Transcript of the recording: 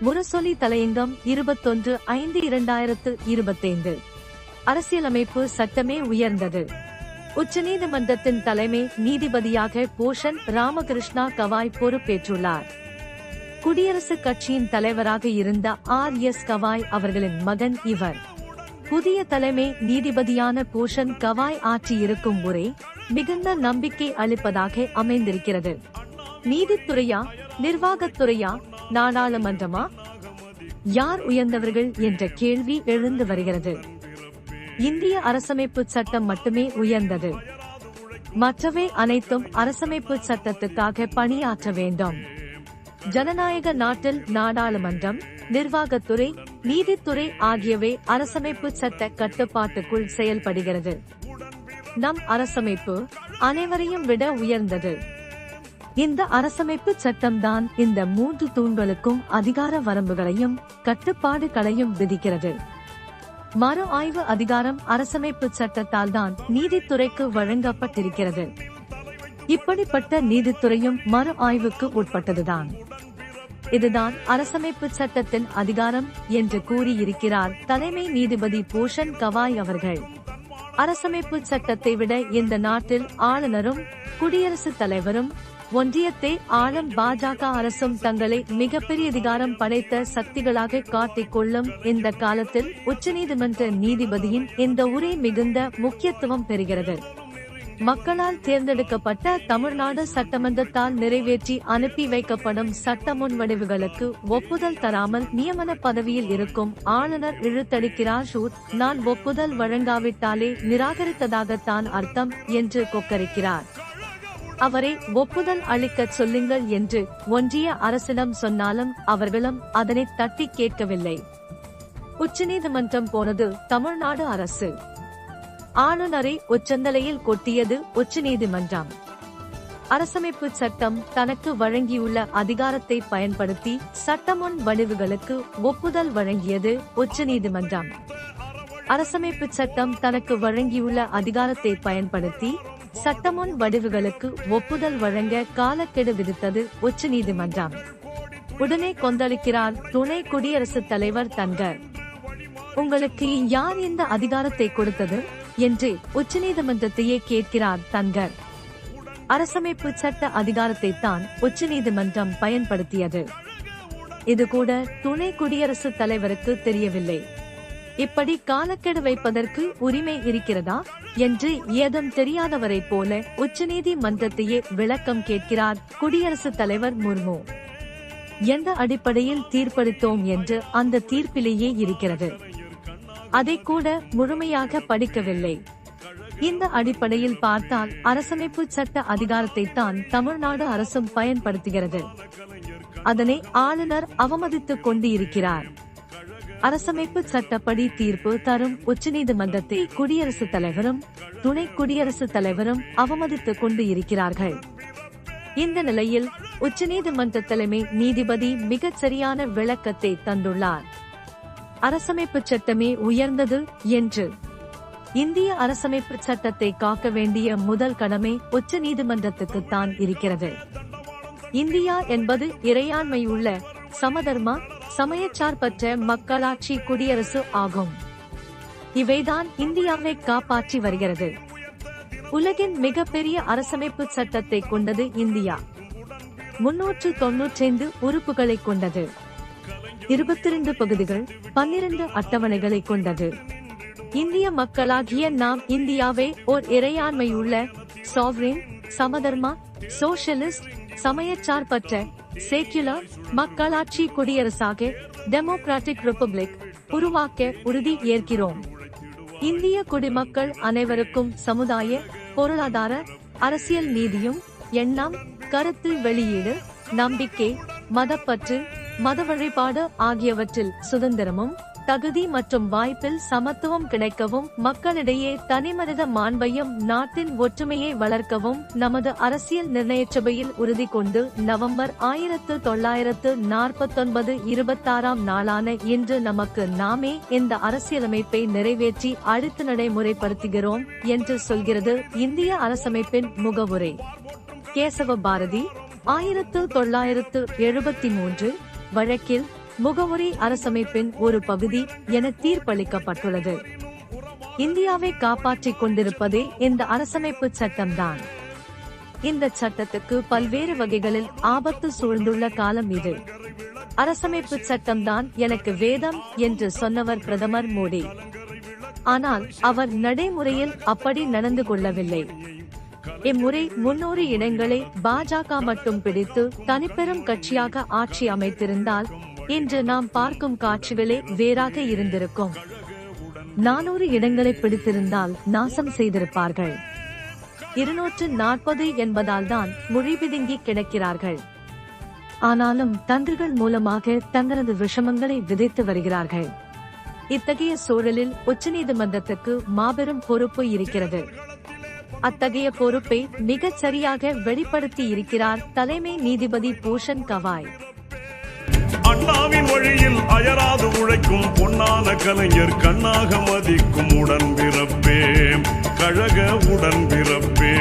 முரசொலி தலையங்கம் 21/5/2025. அரசியலமைப்பு சட்டமே உயர்ந்தது. உச்சநீதிமன்றத்தின் தலைமை நீதிபதியாக போஷன் ராமகிருஷ்ணா கவாய் பொறுப்பேற்றுள்ளார். குடியரசுக் கட்சியின் தலைவராக இருந்த ஆர்.எஸ். கவாய் அவர்களின் மகன் இவர். புதிய தலைமை நீதிபதியான போஷன் கவாய் ஆற்றியிருக்கும் உரை மிகுந்த நம்பிக்கை அளிப்பதாக அமைந்திருக்கிறது. நீதித்துறையா, நிர்வாகத்துறையா, நாடாளுமன்றமா, யார் உயர்ந்தவர்கள் என்ற கேள்வி எழுந்து வருகிறது. இந்திய அரசமைப்பு சட்டம் மட்டுமே உயர்ந்தது. மற்றவை அனைத்தும் அரசமைப்பு சட்டத்துக்காக பணியாற்ற வேண்டும். ஜனநாயக நாட்டில் நாடாளுமன்றம், நிர்வாகத்துறை, நீதித்துறை ஆகியவை அரசமைப்பு சட்ட கட்டுப்பாட்டுக்குள் செயல்படுகிறது. நம் அரசமைப்பு அனைவரையும் விட உயர்ந்தது. இந்த அரசமைப்பு சட்டம்தான் இந்த 3 தூண்களுக்கும் அதிகார வரம்புகளையும் கட்டுப்பாடுகளையும் விதிக்கிறது. மறு ஆய்வு அதிகாரம் அரசமைப்பு சட்டத்தால் தான் நீதித்துறைக்கு வழங்கப்பட்டிருக்கிறது. இப்படிப்பட்ட நீதித்துறையும் மறு ஆய்வுக்கு உட்பட்டதுதான். இதுதான் அரசமைப்பு சட்டத்தின் அதிகாரம் என்று கூறியிருக்கிறார் தலைமை நீதிபதி போஷன் கவாய் அவர்கள். அரசமைப்பு சட்டத்தை விட இந்த நாட்டில் ஆளுநரும் குடியரசுத் தலைவரும் ஒன்றியத்தை ஆளும் பாஜக அரசும் தங்களை மிகப்பெரிய அதிகாரம் படைத்த சக்திகளாக காட்டிக் கொள்ளும் இந்த காலத்தில் உச்சநீதிமன்ற நீதிபதியின் இந்த உரை மிகுந்த முக்கியத்துவம் பெறுகிறது. மக்களால் தேர்ந்தெடுக்கப்பட்ட தமிழ்நாடு சட்டமன்றத்தால் நிறைவேற்றி அனுப்பி வைக்கப்படும் சட்ட முன்வடிவுகளுக்கு ஒப்புதல் தராமல் நியமன பதவியில் இருக்கும் ஆளுநர் இழுத்தடிக்கிறார். நான் ஒப்புதல் வழங்காவிட்டாலே நிராகரித்ததாகத்தான் அர்த்தம் என்று கொக்கரிக்கிறார். அவரை ஒப்புதல் அளிக்கச் சொல்லுங்கள் என்று ஒன்றிய அரசிடம் சொன்னாலும் அவர்களும் அதனை தட்டி கேட்கவில்லை. உச்சநீதிமன்றம் போனது தமிழ்நாடு அரசு. ஆளுநரை உச்சந்தலையில் கொட்டியது உச்சநீதிமன்றம். அரசமைப்பு சட்டம் தனக்கு வழங்கியுள்ள அதிகாரத்தை பயன்படுத்தி சட்டமுன் வடிவுகளுக்கு ஒப்புதல் வழங்கியது உச்சநீதிமன்றம். அரசமைப்பு சட்டம் தனக்கு வழங்கியுள்ள அதிகாரத்தை பயன்படுத்தி சட்டமுன் வடிவுகளுக்கு ஒப்புதல் வழங்க காலக்கெடு விதித்தது உச்சநீதிமன்றம். உடனே கொந்தளிக்கிறார் துணை குடியரசுத் தலைவர் தன்கர். உங்களுக்கு யார் இந்த அதிகாரத்தை கொடுத்தது என்று உச்சநீதிமன்றத்தையே கேட்கிறார் தன்கர். அரசமைப்பு சட்ட அதிகாரத்தை தான் உச்சநீதிமன்றம் பயன்படுத்தியது. இது கூட துணை குடியரசுத் தலைவருக்கு தெரியவில்லை. இப்படி காலக்கெடு வைப்பதற்கு உரிமை இருக்கிறதா என்று ஏதும் தெரியாதவரை போல உச்சநீதிமன்றத்தையே விளக்கம் கேட்கிறார் குடியரசுத் தலைவர் முர்மு. எந்த அடிப்படையில் தீர்ப்பளித்தோம் என்று அந்த தீர்ப்பிலேயே இருக்கிறது. அதை கூட முழுமையாக படிக்கவில்லை. இந்த அடிப்படையில் பார்த்தால் அரசமைப்பு சட்ட அதிகாரத்தை தான் தமிழ்நாடு அரசும் பயன்படுத்துகிறது. அதனை ஆளுநர் அவமதித்துக் கொண்டு இருக்கிறார். அரசமைப்பு சட்டப்படி தீர்ப்பு தரும் உச்சநீதிமன்றத்தை குடியரசுத் தலைவரும் துணை குடியரசுத் தலைவரும் அவமதித்துக் கொண்டு இருக்கிறார்கள். இந்த நிலையில் உச்சநீதிமன்ற தலைமை நீதிபதி மிகச் சரியான விளக்கத்தை தந்துள்ளார். அரசமைப்பு சட்டமே உயர்ந்தது என்று. இந்திய அரசமைப்பு சட்டத்தை காக்க வேண்டிய முதல் கடமை உச்சநீதிமன்றத்துக்குத்தான் இருக்கிறது. இந்தியா என்பது இறையாண்மையுள்ள சமதர்ம சமயச்சார்பற்ற மக்களாட்சி குடியரசு ஆகும். இவைதான் இந்தியாவை காப்பாற்றி வருகிறது. உலகின் மிகப்பெரிய அரசமைப்பு சட்டத்தை கொண்டது இந்தியா. 395 உறுப்புகளை கொண்டது. 22 பகுதிகள், 12 அட்டவணைகளை கொண்டது. இந்திய மக்களாகிய நாம் இந்தியாவை ஓர் இறையாண்மையுள்ள சாவரின், சமதர்மா, சோஷலிஸ்ட், சமயச்சார்பற்ற செக்யுலர் மக்களாட்சி குடியரசாக டெமோக்ராட்டிக் ரிபப்ளிக் உருவாக்க உறுதி ஏற்கிறோம். இந்திய குடிமக்கள் அனைவருக்கும் சமுதாய, பொருளாதார, அரசியல் நீதியும், எண்ணம், கருத்து வெளியீடு, நம்பிக்கை, மதப்பற்று, மத வழிபாடு ஆகியவற்றில் சுதந்திரமும், தகுதி மற்றும் வாய்ப்பில் சமத்துவம் கிடைக்கவும், மக்களிடையே தனிமனித மாண்பையும் நாட்டின் ஒற்றுமையை வளர்க்கவும் நமது அரசியல் நிர்ணயசபையில் உறுதி கொண்டு நவம்பர் 1949 26ஆம் நாளான இன்று நமக்கு நாமே இந்த அரசியலமைப்பை நிறைவேற்றி அடுத்து நடைமுறைப்படுத்துகிறோம் என்று சொல்கிறது இந்திய அரசமைப்பின் முகவுரை. கேசவ பாரதி 1973 வழக்கில் முகவுரை அரசமைப்பின் ஒரு பகுதி என தீர்ப்பளிக்கப்பட்டுள்ளது. இந்தியாவை காப்பாற்றிக் கொண்டிருப்பதே இந்த அரசமைப்பு சட்டம்தான். இந்த சட்டத்துக்கு பல்வேறு வகைகளில் ஆபத்து சூழ்ந்துள்ள காலம் இது. அரசமைப்பு சட்டம்தான் எனக்கு வேதம் என்று சொன்னவர் பிரதமர் மோடி. ஆனால் அவர் நடைமுறையில் அப்படி நடந்து கொள்ளவில்லை. இம்முறை 300 இடங்களை பாஜக மட்டும் பிடித்து தனிப்பெரும் கட்சியாக ஆட்சி அமைத்திருந்தால் இன்று நாம் பார்க்கும் காட்சிகளே வேறாக இருந்திருக்கும். 400 இடங்களை பிடித்திருந்தால் நாசம் செய்திருப்பார்கள். 240 என்பதால் தான் மொழிபிதுங்கி கிடக்கிறார்கள். ஆனாலும் தந்திரிகள் மூலமாக தங்களது விஷமங்களை விதைத்து வருகிறார்கள். இத்தகைய சூழலில் உச்சநீதிமன்றத்துக்கு மாபெரும் பொறுப்பு இருக்கிறது. அத்தகைய பொறுப்பை மிகச் சரியாக வெளிப்படுத்தி இருக்கிறார் தலைமை நீதிபதி பூஷன் கவாய். அண்ணாவின் வழியில் அயராது உழைக்கும் பொன்னான கலைஞர் கண்ணாக மதிக்கும் உடன்பிறப்பே, கழக உடன்பிறப்பே.